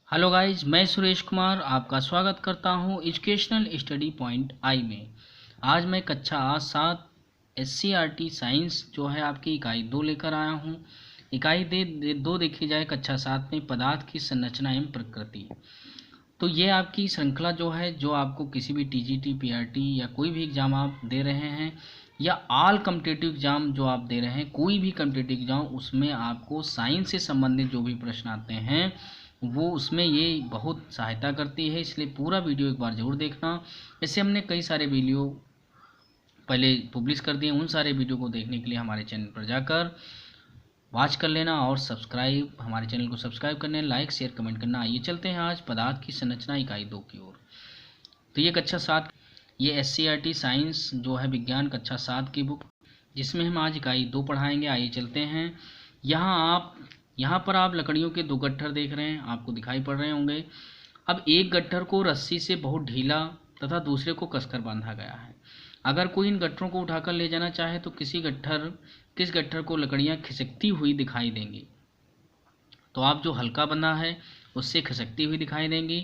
Hello guys, मैं सुरेश कुमार आपका स्वागत करता हूं एजुकेशनल स्टडी पॉइंट आई में। आज मैं कक्षा 7 SCRT साइंस जो है आपकी इकाई 2 लेकर आया हूं। इकाई 2 देखी जाए कक्षा 7 में पदार्थ की संरचना एवं प्रकृति। तो ये आपकी श्रृंखला जो है, जो आपको किसी भी TGT PRT या कोई भी एग्ज़ाम आप दे रहे हैं या ऑल कॉम्पिटिटिव एग्ज़ाम जो आप दे रहे हैं, कोई भी कॉम्पिटिटिव एग्ज़ाम, उसमें आपको साइंस से संबंधित जो भी प्रश्न आते हैं वो उसमें ये बहुत सहायता करती है। इसलिए पूरा वीडियो एक बार ज़रूर देखना। ऐसे हमने कई सारे वीडियो पहले पब्लिश कर दिए, उन सारे वीडियो को देखने के लिए हमारे चैनल पर जाकर वॉच कर लेना और हमारे चैनल को सब्सक्राइब करना, लाइक शेयर कमेंट करना। आइए चलते हैं आज पदार्थ की संरचना इकाई 2 की ओर। तो ये कक्षा 7, ये SCRT साइंस जो है विज्ञान कक्षा 7 की बुक, जिसमें हम आज इकाई 2 पढ़ाएंगे। आइए चलते हैं। यहाँ पर आप लकड़ियों के 2 गट्ठर देख रहे हैं, आपको दिखाई पड़ रहे होंगे। अब एक गट्ठर को रस्सी से बहुत ढीला तथा दूसरे को कसकर बांधा गया है। अगर कोई इन गट्ठरों को उठाकर ले जाना चाहे तो किस गट्ठर को लकड़ियाँ खिसकती हुई दिखाई देंगी। तो आप जो हल्का बंधा है उससे खिसकती हुई दिखाई देंगी।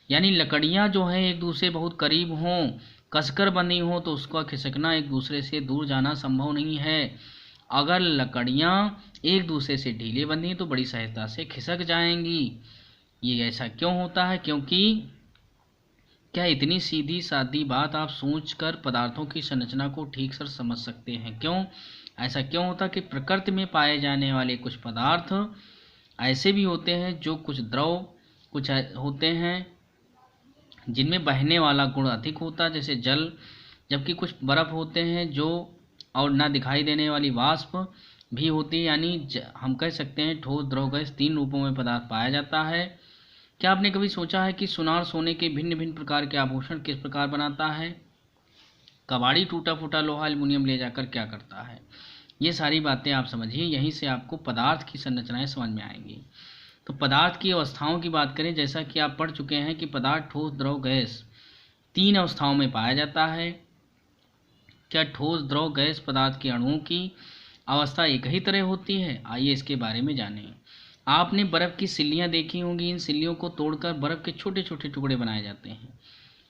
यानी लकड़ियाँ जो हैं एक दूसरे बहुत करीब हों, कसकर बंधी हों, तो उसका खिसकना, एक दूसरे से दूर जाना संभव नहीं है। अगर लकड़ियाँ एक दूसरे से ढीले बंधी तो बड़ी सहायता से खिसक जाएंगी। ये ऐसा क्यों होता है? क्योंकि क्या इतनी सीधी सादी बात आप सोचकर पदार्थों की संरचना को ठीक से समझ सकते हैं? क्यों ऐसा क्यों होता कि प्रकृति में पाए जाने वाले कुछ पदार्थ ऐसे भी होते हैं जो कुछ द्रव, कुछ होते हैं जिनमें बहने वाला गुण अधिक होता है, जैसे जल, जबकि कुछ बर्फ होते हैं जो और ना दिखाई देने वाली वाष्प भी होती है। यानी हम कह सकते हैं ठोस, द्रव, गैस, 3 रूपों में पदार्थ पाया जाता है। क्या आपने कभी सोचा है कि सुनार सोने के भिन्न भिन्न प्रकार के आभूषण किस प्रकार बनाता है? कबाड़ी टूटा फूटा लोहा एल्युमिनियम ले जाकर क्या करता है? ये सारी बातें आप समझिए, यहीं से आपको पदार्थ की संरचनाएं समझ में आएंगी। तो पदार्थ की अवस्थाओं की बात करें, जैसा कि आप पढ़ चुके हैं कि पदार्थ ठोस, द्रव, गैस 3 अवस्थाओं में पाया जाता है। क्या ठोस, द्रव, गैस पदार्थ के अणुओं की अवस्था एक ही तरह होती है? आइए इसके बारे में जानें। आपने बर्फ़ की सिल्लियाँ देखी होंगी। इन सिल्लियों को तोड़कर बर्फ़ के छोटे छोटे टुकड़े बनाए जाते हैं।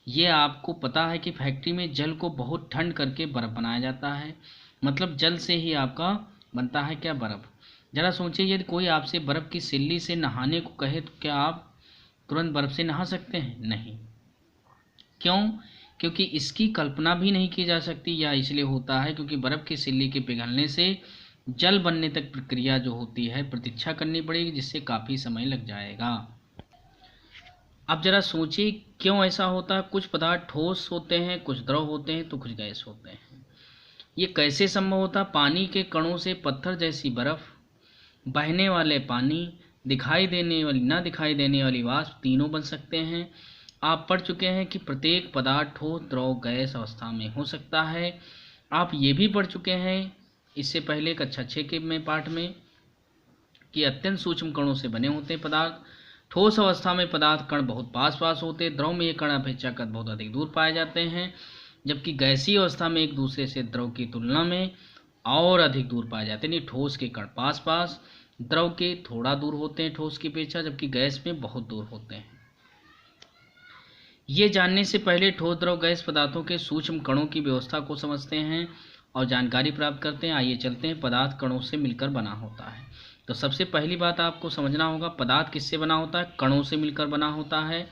ये आपको पता है कि फैक्ट्री में जल को बहुत ठंड करके बर्फ़ बनाया जाता है। मतलब जल से ही आपका बनता है क्या? बर्फ़। ज़रा सोचिए, यदि कोई आपसे बर्फ़ की सिल्ली से नहाने को कहे तो क्या आप तुरंत बर्फ़ से नहा सकते हैं? नहीं। क्यों? क्योंकि इसकी कल्पना भी नहीं की जा सकती। या इसलिए होता है क्योंकि बर्फ़ की सिल्ली के पिघलने से जल बनने तक प्रक्रिया जो होती है प्रतीक्षा करनी पड़ेगी, जिससे काफ़ी समय लग जाएगा। अब जरा सोचिए क्यों ऐसा होता है। कुछ पदार्थ ठोस होते हैं, कुछ द्रव होते हैं, तो कुछ गैस होते हैं। ये कैसे संभव होता है? पानी के कणों से पत्थर जैसी बर्फ, बहने वाले पानी, दिखाई देने वाली, ना दिखाई देने वाली वाष्प, तीनों बन सकते हैं। आप पढ़ चुके हैं कि प्रत्येक पदार्थ ठोस, द्रव, गैस अवस्था में हो सकता है। आप ये भी पढ़ चुके हैं इससे पहले कक्षा 6 के पाठ में कि अत्यंत सूक्ष्म कणों से बने होते हैं पदार्थ। ठोस अवस्था में पदार्थ कण बहुत पास पास होते हैं, द्रव में ये कण अपेक्षाकृत बहुत अधिक दूर पाए जाते हैं, जबकि गैसीय अवस्था में एक दूसरे से द्रव की तुलना में और अधिक दूर पाए जाते हैं। ठोस के कण पास पास, द्रव के थोड़ा दूर होते हैं ठोस की अपेक्षा, जबकि गैस में बहुत दूर होते हैं। ये जानने से पहले ठोस, द्रव, गैस पदार्थों के सूक्ष्म कणों की व्यवस्था को समझते हैं और जानकारी प्राप्त करते हैं। आइए चलते हैं। पदार्थ कणों से मिलकर बना होता है। तो सबसे पहली बात आपको समझना होगा, पदार्थ किससे बना होता है? कणों से मिलकर बना होता है।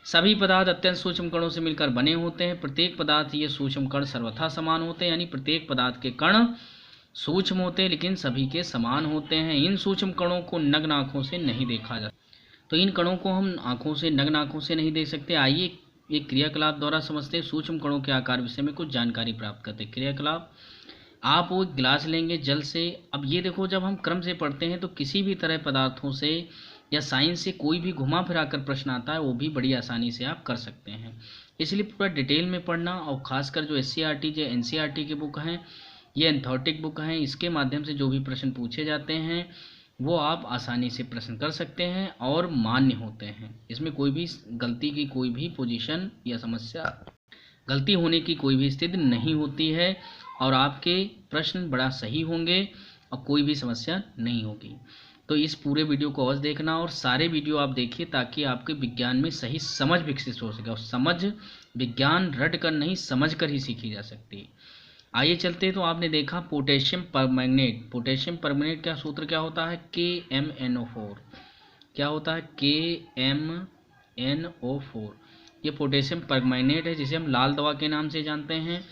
सभी पदार्थ अत्यंत सूक्ष्म कणों से मिलकर बने होते हैं। प्रत्येक पदार्थ ये सूक्ष्म कण सर्वथा समान होते हैं। यानी प्रत्येक पदार्थ के कण सूक्ष्म होते हैं लेकिन सभी के समान होते हैं। इन सूक्ष्म कणों को नग्न आँखों से नहीं देखा जाता। तो इन कणों को हम नग्न आँखों से नहीं देख सकते। आइए एक क्रियाकलाप द्वारा समझते हैं। सूक्ष्म कणों के आकार विषय में कुछ जानकारी प्राप्त करते हैं। क्रियाकलाप, आप वो गिलास लेंगे जल से। अब ये देखो, जब हम क्रम से पढ़ते हैं तो किसी भी तरह पदार्थों से या साइंस से कोई भी घुमा फिरा कर प्रश्न आता है, वो भी बड़ी आसानी से आप कर सकते हैं। इसलिए पूरा डिटेल में पढ़ना, और ख़ासकर जो SCRT जो NCERT की बुक हैं, ये एंथोटिक बुक हैं, इसके माध्यम से जो भी प्रश्न पूछे जाते हैं वो आप आसानी से प्रश्न कर सकते हैं और मान्य होते हैं। इसमें कोई भी गलती की कोई भी पोजीशन या समस्या, गलती होने की कोई भी स्थिति नहीं होती है और आपके प्रश्न बड़ा सही होंगे और कोई भी समस्या नहीं होगी। तो इस पूरे वीडियो को अवश्य देखना और सारे वीडियो आप देखिए ताकि आपके विज्ञान में सही समझ विकसित हो सके। और समझ विज्ञान रट कर नहीं, समझ कर ही सीखी जा सकती है। आइए चलते हैं। तो आपने देखा पोटेशियम परमैंगनेट। पोटेशियम परमैंगनेट का सूत्र क्या होता है? KMnO4। क्या होता है? KMnO4। ये पोटेशियम परमैंगनेट है जिसे हम लाल दवा के नाम से जानते हैं।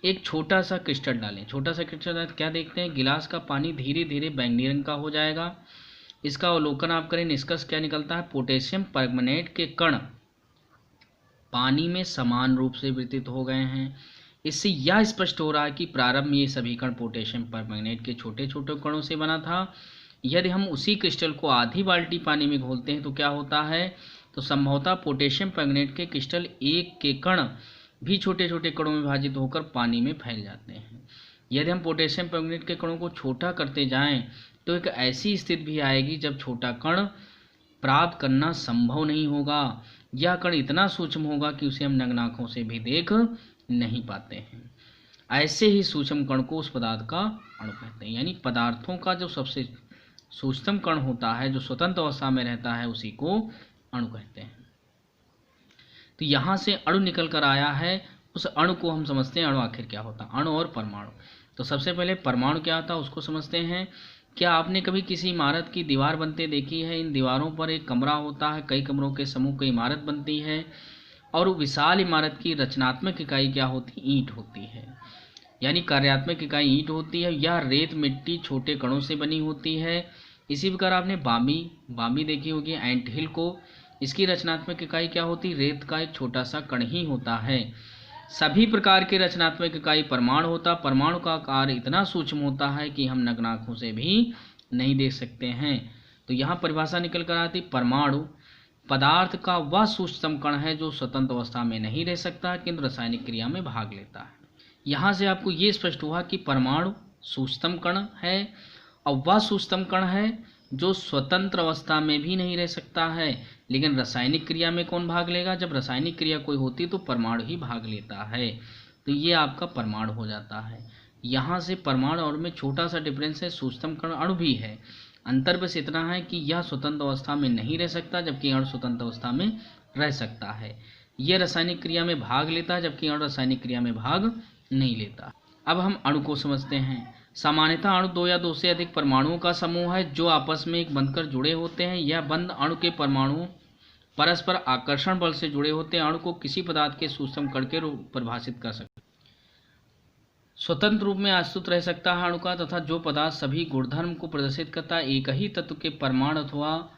एक छोटा सा क्रिस्टल डालें। छोटा सा क्रिस्टल डालें, क्या देखते हैं? गिलास का पानी धीरे धीरे बैंगनी रंग का हो जाएगा। इसका अवलोकन आप करें, निष्कर्ष क्या निकलता है? पोटेशियम परमैंगनेट के कण पानी में समान रूप से वितरित हो गए हैं। इससे यह स्पष्ट हो रहा है कि प्रारंभ में ये सभी कण पोटेशियम परमैंगनेट के छोटे छोटे कणों से बना था। यदि हम उसी क्रिस्टल को आधी बाल्टी पानी में घोलते हैं तो क्या होता है? तो संभवतः पोटेशियम परमैंगनेट के क्रिस्टल एक के कण भी छोटे छोटे कणों में विभाजित होकर पानी में फैल जाते हैं। यदि हम पोटेशियम परमैंगनेट के कणों को छोटा करते जाएं तो एक ऐसी स्थिति भी आएगी जब छोटा कण प्राप्त करना संभव नहीं होगा। यह कण इतना सूक्ष्म होगा कि उसे हम नग्न आंखों से भी देख नहीं पाते हैं। ऐसे ही सूक्ष्म कण को उस पदार्थ का अणु कहते हैं। यानी पदार्थों का जो सबसे सूक्ष्म कण होता है, जो स्वतंत्र अवस्था में रहता है, उसी को अणु कहते हैं। तो यहाँ से अणु निकल कर आया है, उस अणु को हम समझते हैं। अणु आखिर क्या होता है? अणु और परमाणु। तो सबसे पहले परमाणु क्या होता है उसको समझते हैं। क्या आपने कभी किसी इमारत की दीवार बनते देखी है? इन दीवारों पर एक कमरा होता है, कई कमरों के समूह की इमारत बनती है और विशाल इमारत की रचनात्मक इकाई क्या होती? ईंट होती है। यानी कार्यात्मक इकाई ईंट होती है। यह रेत, मिट्टी, छोटे कणों से बनी होती है। इसी प्रकार आपने बामी देखी होगी, एंट हिल को। इसकी रचनात्मक इकाई क्या होती? रेत का एक छोटा सा कण ही होता है। सभी प्रकार की रचनात्मक इकाई परमाणु होता। परमाणु का आकार इतना सूक्ष्म होता है कि हम नग्न आंखों से भी नहीं देख सकते हैं। तो यहाँ परिभाषा निकल कर आती, परमाणु पदार्थ का वह सूक्ष्मतम कण है जो स्वतंत्र अवस्था में नहीं रह सकता किंतु रासायनिक क्रिया में भाग लेता है। यहाँ से आपको ये स्पष्ट हुआ कि परमाणु सूक्ष्मतम कण है और वह सूक्ष्मतम कण है जो स्वतंत्र अवस्था में भी नहीं रह सकता है। लेकिन रासायनिक क्रिया में कौन भाग लेगा? जब रासायनिक क्रिया कोई होती तो परमाणु ही भाग लेता है। तो ये आपका परमाणु हो जाता है। यहाँ से परमाणु और में छोटा सा डिफरेंस है, सूक्ष्मतम कण अणु भी है। अंतर बस इतना है कि यह स्वतंत्र अवस्था में नहीं रह सकता जबकि अणु स्वतंत्र अवस्था में रह सकता है। यह रासायनिक क्रिया में भाग लेता है जबकि अणु रासायनिक क्रिया में भाग नहीं लेता। अब हम अणु को समझते हैं। सामान्यतः अणु दो या दो से अधिक परमाणुओं का समूह है जो आपस में एक बंधकर जुड़े होते हैं। यह बंध अणु के परमाणु परस्पर आकर्षण बल से जुड़े होते हैं। अणु को किसी पदार्थ के सूक्ष्म कण के रूप परिभाषित कर सकते हैं। स्वतंत्र रूप में आश्रित रह सकता है अणु का, तथा जो पदार्थ सभी गुणधर्म को प्रदर्शित करता है एक ही तत्व के परमाणु अथवा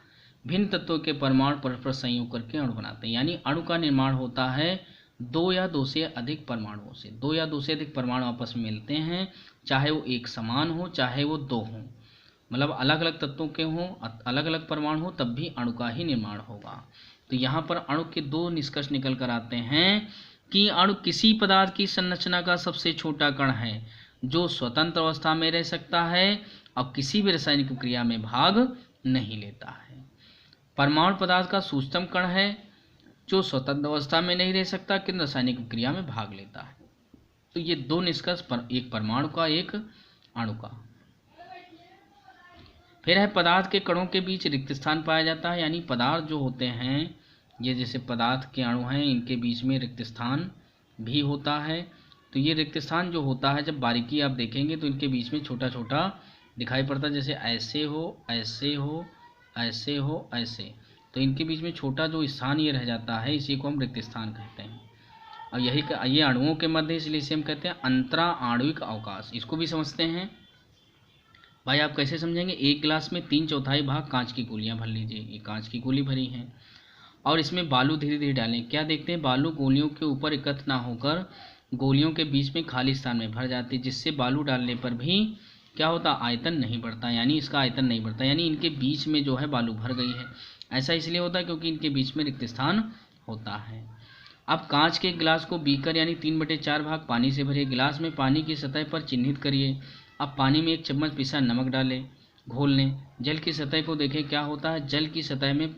भिन्न तत्वों के परमाणु परस्पर संयोग करके अणु बनाते हैं। यानी अणु का निर्माण होता है दो या दो से अधिक परमाणुओं से। दो या दो से अधिक परमाणु आपस में मिलते हैं, चाहे वो एक समान हो चाहे वो दो हों, मतलब अलग अलग तत्वों के हों, अलग अलग परमाणु हो, तब भी अणु का ही निर्माण होगा। तो यहाँ पर अणु के दो निष्कर्ष निकल कर आते हैं कि अणु किसी पदार्थ की संरचना का सबसे छोटा कण है जो स्वतंत्र अवस्था में रह सकता है और किसी भी रासायनिक क्रिया में भाग नहीं लेता है। परमाणु पदार्थ का सूक्ष्मतम कण है जो स्वतंत्र अवस्था में नहीं रह सकता किंतु रासायनिक क्रिया में भाग लेता है। तो ये दो निष्कर्ष एक परमाणु का, एक अणु का। फिर है पदार्थ के कणों के बीच रिक्त स्थान पाया जाता है। यानी पदार्थ जो होते हैं, ये जैसे पदार्थ के अणु हैं, इनके बीच में रिक्त स्थान भी होता है। तो ये रिक्त स्थान जो होता है, जब बारीकी आप देखेंगे तो इनके बीच में छोटा छोटा दिखाई पड़ता है, जैसे ऐसे हो, ऐसे हो, ऐसे हो, ऐसे। तो इनके बीच में छोटा जो स्थान ये रह जाता है, इसी को हम रिक्त स्थान कहते हैं। और यही ये अणुओं के मध्य, इसलिए इसे हम कहते हैं अंतरा आणविक अवकाश। इसको भी समझते हैं भाई। आप कैसे समझेंगे? एक गिलास में 3/4 भाग कांच की गोलियां भर लीजिए। ये कांच की गोली भरी हैं और इसमें बालू धीरे धीरे डालें। क्या देखते हैं? बालू गोलियों के ऊपर एकत्र ना होकर गोलियों के बीच में खाली स्थान में भर जाती है, जिससे बालू डालने पर भी क्या होता? आयतन नहीं बढ़ता, यानी इसका आयतन नहीं बढ़ता, यानी इनके बीच में जो है बालू भर गई है। ऐसा इसलिए होता है क्योंकि इनके बीच में रिक्त स्थान होता है। अब कांच के गिलास को बीकर यानी 3/4 भाग पानी से भरिए। गिलास में पानी की सतह पर चिन्हित करिए। अब पानी में 1 चम्मच पिसा नमक डालें, घोल लें। जल की सतह को देखें, क्या होता है? जल की सतह में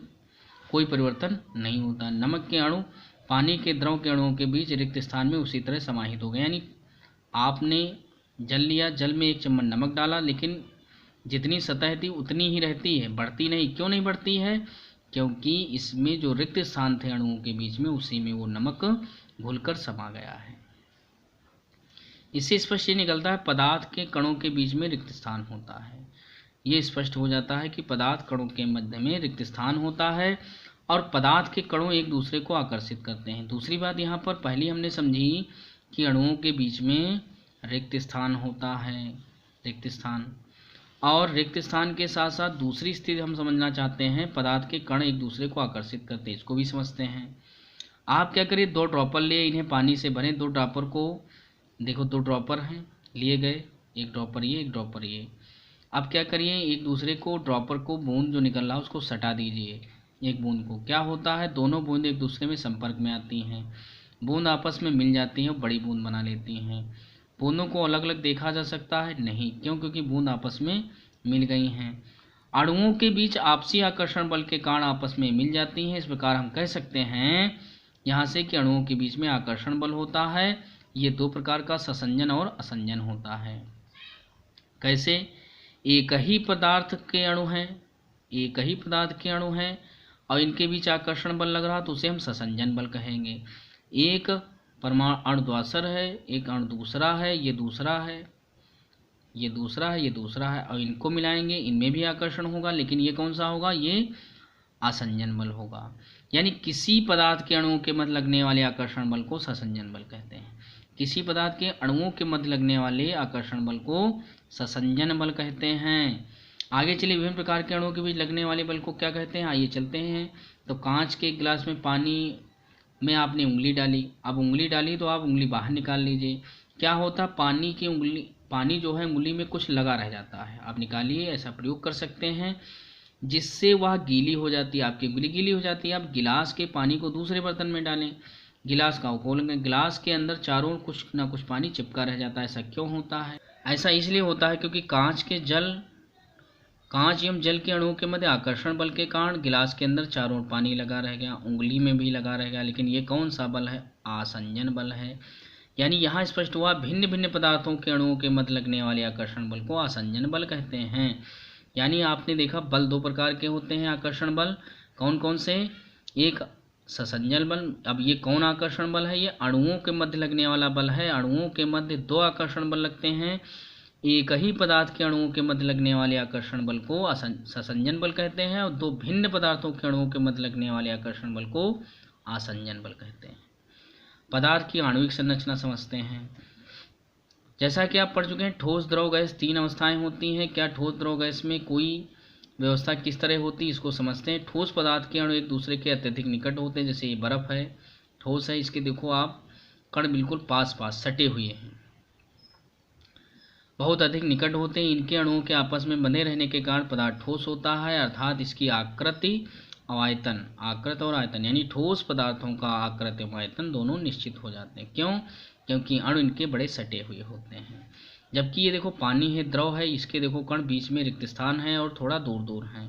कोई परिवर्तन नहीं होता। नमक के अणु पानी के द्रव के अणुओं के बीच रिक्त स्थान में उसी तरह समाहित हो गए। यानी आपने जल लिया, जल में 1 चम्मच नमक डाला, लेकिन जितनी सतह थी उतनी ही रहती है, बढ़ती नहीं। क्यों नहीं बढ़ती है? क्योंकि इसमें जो रिक्त स्थान थे अणुओं के बीच में, उसी में वो नमक घुलकर समा गया है। इससे स्पष्ट ये निकलता है पदार्थ के कणों के बीच में रिक्त स्थान होता है। ये स्पष्ट हो जाता है कि पदार्थ कणों के मध्य में रिक्त स्थान होता है और पदार्थ के कणों एक दूसरे को आकर्षित करते हैं। दूसरी बात यहाँ पर पहली हमने समझी कि अणुओं के बीच में रिक्त स्थान होता है, रिक्त स्थान, और रिक्त स्थान के साथ साथ दूसरी स्थिति हम समझना चाहते हैं, पदार्थ के कण एक दूसरे को आकर्षित करते हैं, इसको भी समझते हैं। आप क्या करिए, 2 ड्रॉपर लिए, इन्हें पानी से भरें। 2 ड्रॉपर को देखो, 2 ड्रॉपर हैं लिए गए, एक ड्रॉपर ये, एक ड्रॉपर ये। अब क्या करिए, एक दूसरे को, ड्रॉपर को बूंद जो निकल रहा है उसको सटा दीजिए एक बूंद को। क्या होता है, दोनों बूंद एक दूसरे में संपर्क में आती हैं, बूंद आपस में मिल जाती हैं और बड़ी बूंद बना लेती हैं। बूंदों को अलग अलग देखा जा सकता है? नहीं। क्यों? क्योंकि बूंद आपस में मिल गई हैं। अणुओं के बीच आपसी आकर्षण बल के कारण आपस में मिल जाती हैं। इस प्रकार हम कह सकते हैं यहाँ से कि अणुओं के बीच में आकर्षण बल होता है। ये 2 प्रकार का, ससंजन और असंजन होता है। कैसे? एक ही पदार्थ के अणु हैं, एक ही पदार्थ के अणु हैं और इनके बीच आकर्षण बल लग रहा तो उसे हम ससंजन बल कहेंगे। एक परमाणु अणु द्वासर है, एक अणु दूसरा है, ये दूसरा है, ये दूसरा है, ये दूसरा है, और इनको मिलाएंगे, इनमें भी आकर्षण होगा, लेकिन ये कौन सा होगा? ये आसंजन बल होगा। यानी किसी पदार्थ के अणुओं के मध्य लगने वाले आकर्षण बल को ससंजन बल कहते हैं। किसी पदार्थ के अणुओं के मध्य लगने वाले आकर्षण बल को ससंजन बल कहते हैं। आगे चलिए, विभिन्न प्रकार के अणुओं के बीच लगने वाले बल को क्या कहते हैं, आइए चलते हैं। तो कांच के गिलास में पानी में आपने उंगली डाली, अब उंगली डाली तो आप उंगली बाहर निकाल लीजिए। क्या होता, पानी जो है उंगली में कुछ लगा रह जाता है, आप निकालिए, ऐसा प्रयोग कर सकते हैं जिससे वह गीली हो जाती है, आपकी उंगली गीली हो जाती है। आप गिलास के पानी को दूसरे बर्तन में डालें, गिलास का खोलेंगे, गिलास के अंदर चारों ओर कुछ ना कुछ पानी चिपका रह जाता है। ऐसा क्यों होता है? ऐसा इसलिए होता है क्योंकि कांच एवं जल के अणुओं के मध्य आकर्षण बल के कारण गिलास के अंदर चारों ओर पानी लगा रह गया, उंगली में भी लगा रह गया, लेकिन ये कौन सा बल है? आसंजन बल है। यानी यहाँ स्पष्ट हुआ, भिन्न भिन्न पदार्थों के अणुओं के मध्य लगने वाले आकर्षण बल को आसंजन बल कहते हैं। यानी आपने देखा बल 2 प्रकार के होते हैं आकर्षण बल, कौन कौन से? एक ससंजन बल। अब ये कौन आकर्षण बल है? ये अणुओं के मध्य लगने वाला बल है। अणुओं के मध्य 2 आकर्षण बल लगते हैं। एक ही पदार्थ के अणुओं के मध्य लगने वाले आकर्षण बल को ससंजन बल कहते हैं और 2 भिन्न पदार्थों के अणुओं के मध्य लगने वाले आकर्षण बल को आसंजन बल कहते हैं। पदार्थ की आणविक संरचना समझते हैं। जैसा कि आप पढ़ चुके हैं, ठोस, द्रव, गैस 3 अवस्थाएं होती हैं। क्या ठोस, द्रव, गैस में कोई व्यवस्था किस तरह होती है, इसको समझते हैं। ठोस पदार्थ के अणु एक दूसरे के अत्यधिक निकट होते हैं, जैसे ये बर्फ है, ठोस है, इसके देखो आप कण बिल्कुल पास पास सटे हुए हैं, बहुत अधिक निकट होते हैं। इनके अणुओं के आपस में बने रहने के कारण पदार्थ ठोस होता है, अर्थात इसकी आकृति और आयतन, आकृति और आयतन, यानी ठोस पदार्थों का आकृति और आयतन दोनों निश्चित हो जाते हैं। क्यों? क्योंकि अणु इनके बड़े सटे हुए होते हैं। जबकि ये देखो पानी है, द्रव है, इसके देखो कण बीच में रिक्त स्थान है और थोड़ा दूर दूर है।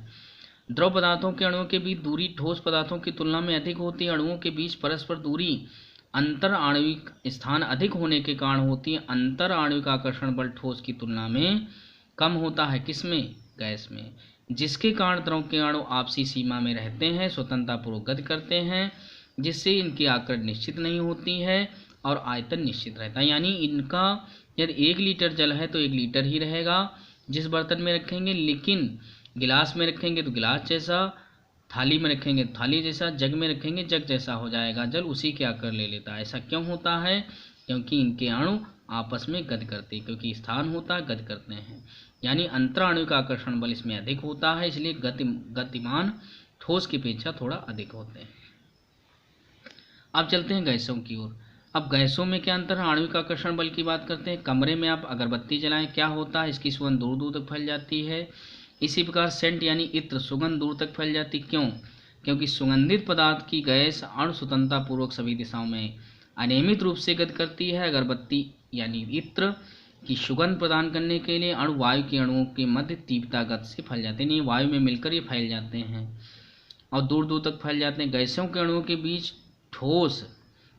द्रव पदार्थों के अणुओं के बीच दूरी ठोस पदार्थों की तुलना में अधिक होती है। अणुओं के बीच परस्पर दूरी अंतर आणविक स्थान अधिक होने के कारण होती है। अंतर आणविक आकर्षण बल ठोस की तुलना में कम होता है, किसमें? गैस में, जिसके कारण द्रव के अणु आपसी सीमा में रहते हैं, स्वतंत्रतापूर्वक गति करते हैं, जिससे इनकी आकृति निश्चित नहीं होती है और आयतन निश्चित रहता है। यानी इनका यदि 1 लीटर जल है तो 1 लीटर ही रहेगा जिस बर्तन में रखेंगे, लेकिन गिलास में रखेंगे तो गिलास जैसा, थाली में रखेंगे तो थाली जैसा, जग में रखेंगे जग जैसा हो जाएगा, जल उसी के आकर ले लेता है। ऐसा क्यों होता है? क्योंकि इनके अणु आपस में गति करते हैं, क्योंकि स्थान होता है, गति करते हैं। यानी अंतर आणविक आकर्षण बल इसमें अधिक होता है, इसलिए गतिमान ठोस की अपेक्षा थोड़ा अधिक होते हैं। अब चलते हैं गैसों की ओर। अब गैसों में क्या अंतर है? आणविक आकर्षण बल की बात करते हैं। कमरे में आप अगरबत्ती जलाएं, क्या होता है? इसकी सुगंध दूर दूर तक फैल जाती है। इसी प्रकार सेंट यानी इत्र, सुगंध दूर तक फैल जाती। क्यों? क्योंकि सुगंधित पदार्थ की गैस अणु स्वतंत्रतापूर्वक सभी दिशाओं में अनियमित रूप से गति करती है। अगरबत्ती यानी इत्र की सुगंध प्रदान करने के लिए अणु वायु के अणुओं के मध्य तीव्रता गति से फैल जाते हैं, वायु में मिलकर ये फैल जाते हैं और दूर दूर तक फैल जाते हैं। गैसों के अणुओं के बीच ठोस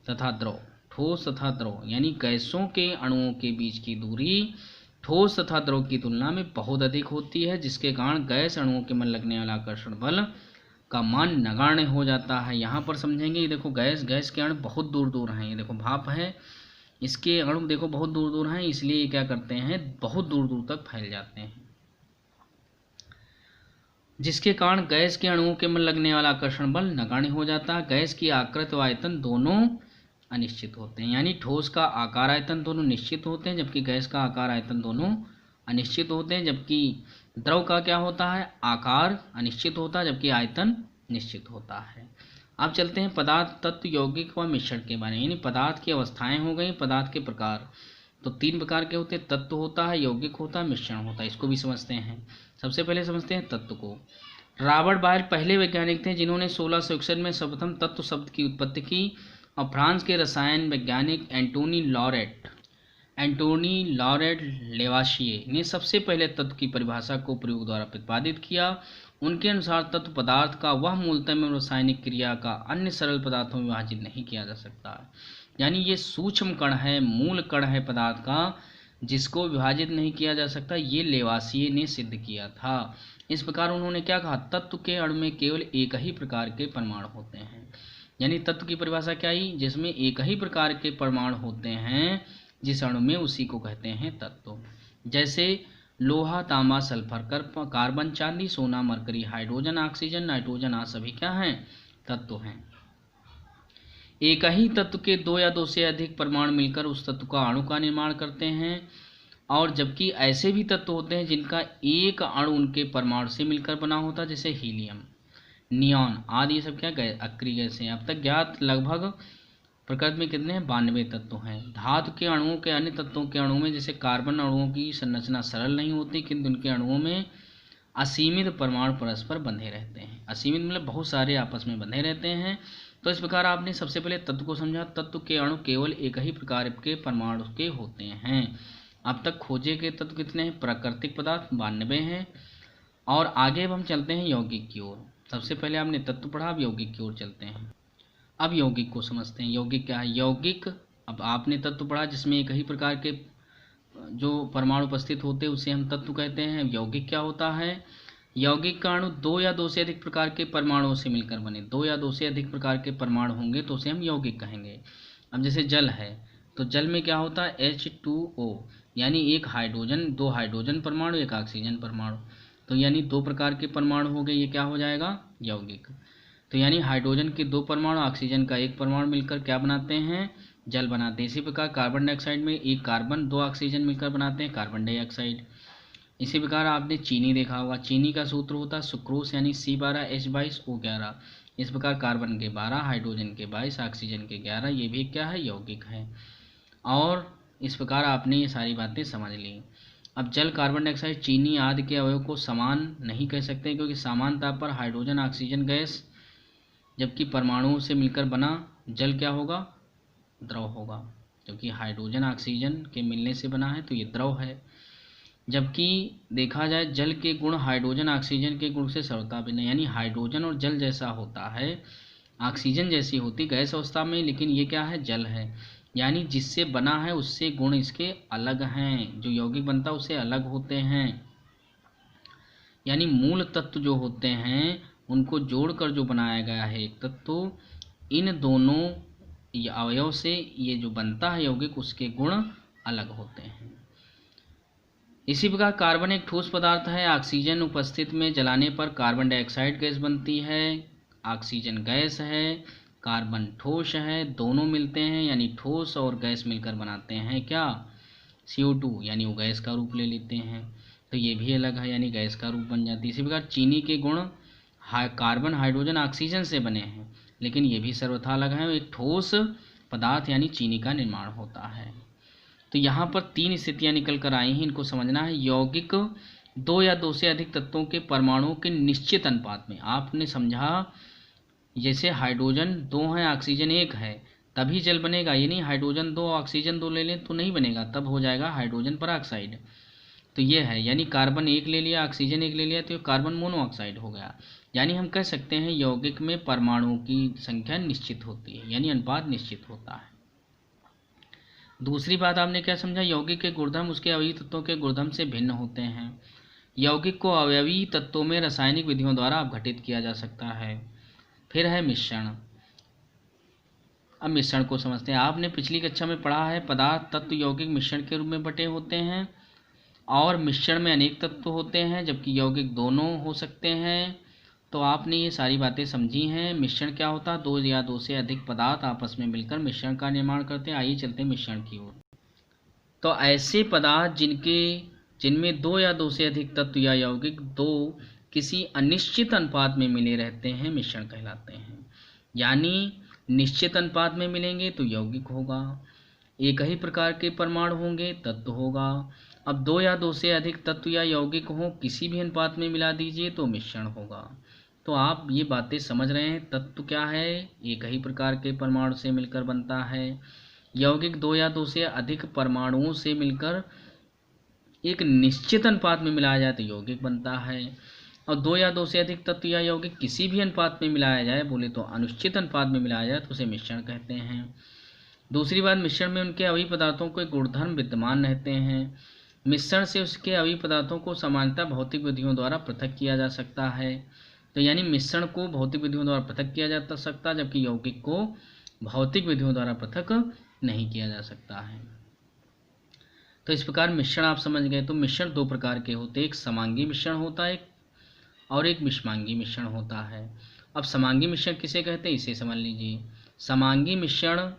तथा द्रव, ठोस तथा द्रव यानी गैसों के अणुओं के बीच की दूरी ठोस तथा द्रव की तुलना में बहुत अधिक होती है, जिसके कारण गैस अणुओं के में लगने वाला आकर्षण बल का मान नगण्य हो जाता है। यहाँ पर समझेंगे, ये देखो गैस के अणु बहुत दूर दूर हैं, ये देखो भाप है, इसके अणु देखो बहुत दूर दूर हैं, इसलिए ये क्या करते हैं, बहुत दूर दूर तक फैल जाते हैं, जिसके कारण गैस के अणुओं के में लगने वाला आकर्षण बल नगण्य हो जाता है। गैस की आकृति व आयतन दोनों अनिश्चित होते हैं, यानी ठोस का आकार आयतन दोनों निश्चित होते हैं, जबकि गैस का आकार आयतन दोनों अनिश्चित होते हैं। जबकि द्रव का क्या होता है, आकार अनिश्चित होता है, जबकि आयतन निश्चित होता है। अब चलते हैं पदार्थ, तत्व, यौगिक व मिश्रण के बारे में, यानी पदार्थ की अवस्थाएं हो गई, पदार्थ के प्रकार। तो 3 प्रकार के होते हैं, तत्व होता है, यौगिक होता है, मिश्रण होता है। इसको भी समझते हैं। सबसे पहले समझते हैं तत्व को। रॉबर्ट बायल पहले वैज्ञानिक थे जिन्होंने 1661 में सर्वप्रथम तत्व शब्द की उत्पत्ति की, और फ्रांस के रसायन वैज्ञानिक एंटोनी लॉरेट लेवाशिए ने सबसे पहले तत्व की परिभाषा को प्रयोग द्वारा प्रतिपादित किया। उनके अनुसार तत्व पदार्थ का वह मूलतः में रासायनिक क्रिया का अन्य सरल पदार्थों में विभाजित नहीं किया जा सकता, यानी ये सूक्ष्म कण है, मूल कण है पदार्थ का, जिसको विभाजित नहीं किया जा सकता, ये लेवासिए ने सिद्ध किया था। इस प्रकार उन्होंने क्या कहा, तत्व के अणु में केवल एक ही प्रकार के परमाणु होते हैं, यानी तत्व की परिभाषा क्या आई, जिसमें एक ही प्रकार के परमाणु होते हैं, जिस अणु में उसी को कहते हैं तत्व। जैसे लोहा, तांबा, सल्फर, कार्बन, चांदी, सोना, मरकरी, हाइड्रोजन, ऑक्सीजन, नाइट्रोजन आदि सभी क्या हैं, तत्व हैं। एक ही तत्व के 2 या 2 से अधिक परमाणु मिलकर उस तत्व का अणु का निर्माण करते हैं, और जबकि ऐसे भी तत्व होते हैं जिनका एक अणु उनके परमाणु से मिलकर बना होता है, जैसे हीलियम, नियॉन आदि, ये सब क्या गए, अक्रिय गैस हैं। अब तक ज्ञात लगभग प्रकृति में कितने हैं, 92 तत्व हैं। धातु के अणुओं के अन्य तत्वों के अणुओं में, जैसे कार्बन अणुओं की संरचना सरल नहीं होती, किंतु उनके अणुओं में असीमित परमाणु परस्पर बंधे रहते हैं। असीमित मतलब बहुत सारे आपस में बंधे रहते हैं। तो इस प्रकार आपने सबसे पहले तत्व को समझा। तत्व के अणु केवल एक ही प्रकार के परमाणु के होते हैं। अब तक खोजे के तत्व कितने हैं, प्राकृतिक पदार्थ 92 हैं। और आगे अब हम चलते हैं यौगिक की ओर। सबसे पहले आपने तत्व पढ़ा, अब यौगिक की ओर चलते हैं। अब यौगिक को समझते हैं। यौगिक क्या है, यौगिक, अब आपने तत्व पढ़ा जिसमें एक ही प्रकार के जो परमाणु उपस्थित होते हैं उसे हम तत्व कहते हैं। यौगिक क्या होता है, यौगिक का अणु 2 या 2 से अधिक प्रकार के परमाणुओं से मिलकर बने। 2 या 2 से अधिक प्रकार के परमाणु होंगे तो उसे हम यौगिक कहेंगे। अब जैसे जल है, तो जल में क्या होता है, H2O, यानी एक हाइड्रोजन, 2 हाइड्रोजन परमाणु, एक ऑक्सीजन परमाणु, तो यानी 2 प्रकार के परमाणु हो गए, ये क्या हो जाएगा, यौगिक। तो यानी हाइड्रोजन के 2 परमाणु, ऑक्सीजन का 1 परमाणु मिलकर क्या बनाते हैं, जल बनाते हैं। इसी प्रकार कार्बन डाइऑक्साइड में 1 कार्बन 2 ऑक्सीजन मिलकर बनाते हैं कार्बन डाइऑक्साइड। इसी प्रकार आपने चीनी देखा होगा, चीनी का सूत्र होता है सुक्रोज, यानी C12H22O11। इस प्रकार कार्बन के 12, हाइड्रोजन के 22, ऑक्सीजन के 11, ये भी क्या है, यौगिक है। और इस प्रकार आपने ये सारी बातें समझ ली। अब जल, कार्बन डाइऑक्साइड, चीनी आदि के अवयव को समान नहीं कह सकते, क्योंकि समान ताप पर हाइड्रोजन ऑक्सीजन गैस, जबकि परमाणुओं से मिलकर बना जल क्या होगा, द्रव होगा, क्योंकि हाइड्रोजन ऑक्सीजन के मिलने से बना है तो ये द्रव है। जबकि देखा जाए जल के गुण हाइड्रोजन ऑक्सीजन के गुण से सर्वथा भिन्न, यानी हाइड्रोजन और जल जैसा होता है, ऑक्सीजन जैसी होती गैस अवस्था में, लेकिन ये क्या है, जल है, यानी जिससे बना है उससे गुण इसके अलग हैं, जो यौगिक बनता है उससे अलग होते हैं। यानी मूल तत्व जो होते हैं उनको जोड़कर जो बनाया गया है एक तत्व, इन दोनों अवयव से ये जो बनता है यौगिक, उसके गुण अलग होते हैं। इसी प्रकार कार्बन एक ठोस पदार्थ है। ऑक्सीजन उपस्थित में जलाने पर कार्बन डाइऑक्साइड गैस बनती है, ऑक्सीजन गैस है, कार्बन ठोस है, दोनों मिलते हैं यानी ठोस और गैस मिलकर बनाते हैं क्या, CO2, यानी वो गैस का रूप ले लेते हैं, तो ये भी अलग है, यानी गैस का रूप बन जाती है। इसी प्रकार चीनी के गुण कार्बन, हाइड्रोजन, ऑक्सीजन से बने हैं, लेकिन ये भी सर्वथा अलग है, एक ठोस पदार्थ यानी चीनी का निर्माण होता है। तो यहाँ पर 3 स्थितियाँ निकल कर आई हैं, इनको समझना है। यौगिक 2 या 2 से अधिक तत्वों के परमाणुओं के निश्चित अनुपात में, आपने समझा जैसे हाइड्रोजन 2 है, ऑक्सीजन 1 है, तभी जल बनेगा, ये नहीं हाइड्रोजन 2 ऑक्सीजन 2 ले लें तो नहीं बनेगा, तब हो जाएगा हाइड्रोजन पेरोक्साइड। तो ये है, यानी कार्बन 1 ले लिया, ऑक्सीजन 1 ले लिया, तो कार्बन मोनोऑक्साइड हो गया। यानी हम कह सकते हैं यौगिक में परमाणुओं की संख्या निश्चित होती है, यानी अनुपात निश्चित होता है। दूसरी बात आपने क्या समझा, यौगिक के गुणधर्म उसके अवयवी तत्वों के गुणधर्म से भिन्न होते हैं। यौगिक को अवयवी तत्वों में रासायनिक विधियों द्वारा अपघटित किया जा सकता है। फिर है मिश्रण। अब मिश्रण को समझते हैं। आपने पिछली कक्षा में पढ़ा है पदार्थ तत्व यौगिक मिश्रण के रूप में बटे होते हैं और मिश्रण में अनेक तत्व होते हैं जबकि यौगिक दोनों हो सकते हैं। तो आपने ये सारी बातें समझी हैं। मिश्रण क्या होता है, दो या दो से अधिक पदार्थ आपस में मिलकर मिश्रण का निर्माण करते हैं। आइए चलते हैं मिश्रण की ओर। तो ऐसे पदार्थ जिनमें दो या दो से अधिक तत्व या यौगिक दो किसी अनिश्चित अनुपात में मिले रहते हैं मिश्रण कहलाते हैं। यानी निश्चित अनुपात में मिलेंगे तो यौगिक होगा, एक ही प्रकार के परमाणु होंगे तत्व होगा। अब दो या दो से अधिक तत्व या यौगिक हो किसी भी अनुपात में मिला दीजिए तो मिश्रण होगा। तो आप ये बातें समझ रहे हैं। तत्व क्या है, एक ही प्रकार के परमाणु से मिलकर बनता है। यौगिक दो या दो से अधिक परमाणुओं से मिलकर एक निश्चित अनुपात में मिलाया जाए तो यौगिक बनता है। और दो या दो से अधिक तत्व या यौगिक किसी भी अनुपात में मिलाया जाए, बोले तो अनिश्चित अनुपात में मिलाया जाए, तो उसे मिश्रण कहते हैं। दूसरी बात, मिश्रण में उनके अवयवी पदार्थों के गुणधर्म विद्यमान रहते हैं। मिश्रण से उसके अवयवी पदार्थों को सामान्यतः भौतिक विधियों द्वारा पृथक किया जा सकता है। तो यानी मिश्रण को भौतिक विधियों द्वारा पृथक किया जा सकता, जबकि यौगिक को भौतिक विधियों द्वारा पृथक नहीं किया जा सकता है। तो इस प्रकार मिश्रण आप समझ गए। तो मिश्रण दो प्रकार के होते हैं, एक समांगी मिश्रण होता है और एक विषमांगी मिश्रण होता है। अब समांगी मिश्रण किसे कहते हैं इसे समझ लीजिए। समांगी मिश्रण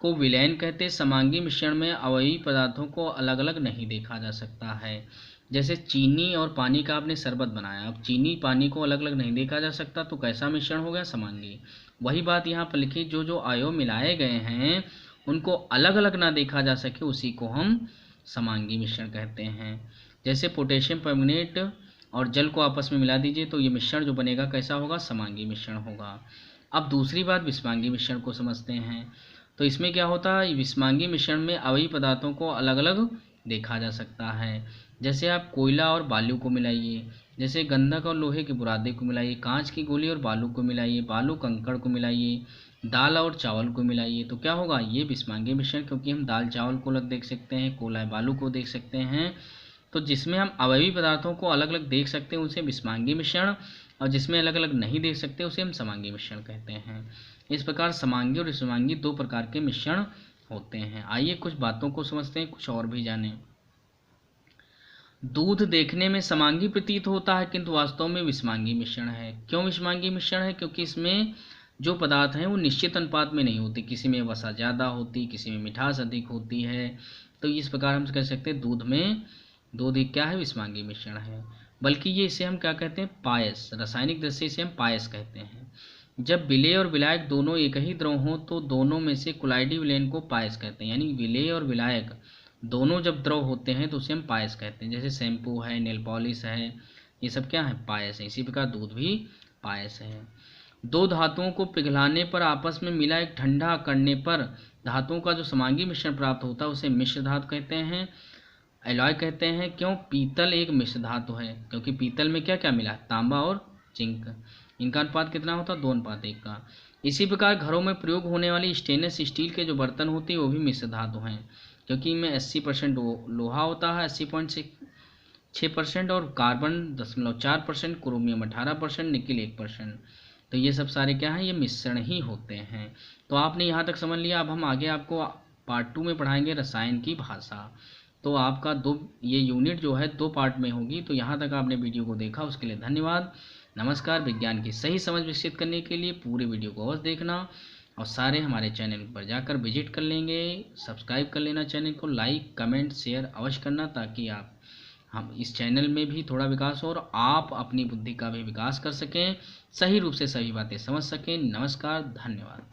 को विलयन कहते हैं। समांगी मिश्रण में अवयवी पदार्थों को अलग अलग नहीं देखा जा सकता है। जैसे चीनी और पानी का आपने शरबत बनाया, अब चीनी पानी को अलग अलग नहीं देखा जा सकता तो कैसा मिश्रण हो गया, समांगी। वही बात यहाँ पर लिखी, जो जो अवयव मिलाए गए हैं उनको अलग अलग ना देखा जा सके उसी को हम समांगी मिश्रण कहते हैं। जैसे पोटेशियम परमंगनेट और जल को आपस में मिला दीजिए तो ये मिश्रण जो बनेगा कैसा होगा, समांगी मिश्रण होगा। अब दूसरी बात विषमांगी मिश्रण को समझते हैं। तो इसमें क्या होता है, विषमांगी मिश्रण में अवयवी पदार्थों को अलग अलग देखा जा सकता है। जैसे आप कोयला और बालू को मिलाइए, जैसे गंधक और लोहे के बुरादे को मिलाइए, कांच की गोली और बालू को मिलाइए, बालू कंकड़ को मिलाइए, दाल और चावल को मिलाइए, तो क्या होगा, ये विषमांगी मिश्रण। क्योंकि हम दाल चावल को अलग देख सकते हैं, कोयला बालू को देख सकते हैं। तो जिसमें हम अवयवी पदार्थों को अलग अलग देख सकते हैं उसे विषमांगी मिश्रण, और जिसमें अलग अलग नहीं देख सकते उसे हम समांगी मिश्रण कहते हैं। इस प्रकार समांगी और विषमांगी दो प्रकार के मिश्रण होते हैं। आइए कुछ बातों को समझते हैं, कुछ और भी जानें। दूध देखने में समांगी प्रतीत होता है किंतु वास्तव में विषमांगी मिश्रण है। क्यों विषमांगी मिश्रण है, क्योंकि इसमें जो पदार्थ हैं वो निश्चित अनुपात में नहीं होते, किसी में वसा ज़्यादा होती, किसी में मिठास अधिक होती है। तो इस प्रकार हम कह सकते हैं दूध एक क्या है, विषमांगी मिश्रण है। बल्कि ये इसे हम क्या कहते हैं, पायस, रासायनिक दृष्टि से हम पायस कहते हैं। जब विलेय और विलायक दोनों एक ही द्रव हों तो दोनों में से कुलाइडी विलयन को पायस कहते हैं। यानी विलेय और विलायक दोनों जब द्रव होते हैं तो उसे हम पायस कहते हैं। जैसे शैम्पू है, नेल पॉलिश है, ये सब क्या है, पायस है। इसी प्रकार दूध भी पायस है। दो धातुओं को पिघलाने पर आपस में मिला एक ठंडा करने पर धातुओं का जो समांगी मिश्रण प्राप्त होता है उसे मिश्र धातु कहते हैं, एलॉय कहते हैं। क्यों, पीतल एक मिश्र धातु है, क्योंकि पीतल में क्या क्या मिला, तांबा और जिंक। इनका अनुपात कितना होता है, 2:1 का। इसी प्रकार घरों में प्रयोग होने वाली स्टेनलेस स्टील के जो बर्तन होते हैं वो भी मिश्र धातु हैं, क्योंकि इनमें 80% लोहा होता है, 80.6%, और कार्बन 0.4%, क्रोमियम 18%, निकिल 1%। तो ये सब सारे क्या हैं, ये मिश्रण ही होते हैं। तो आपने यहाँ तक समझ लिया। अब हम आगे आपको पार्ट 2 में पढ़ाएंगे रसायन की भाषा। तो आपका ये यूनिट जो है 2 पार्ट में होगी। तो यहाँ तक आपने वीडियो को देखा उसके लिए धन्यवाद। नमस्कार। विज्ञान की सही समझ विकसित करने के लिए पूरे वीडियो को अवश्य देखना और सारे हमारे चैनल पर जाकर विजिट कर लेंगे। सब्सक्राइब कर लेना चैनल को, लाइक कमेंट शेयर अवश्य करना, ताकि हम इस चैनल में भी थोड़ा विकास हो और आप अपनी बुद्धि का भी विकास कर सकें, सही रूप से सभी बातें समझ सकें। नमस्कार, धन्यवाद।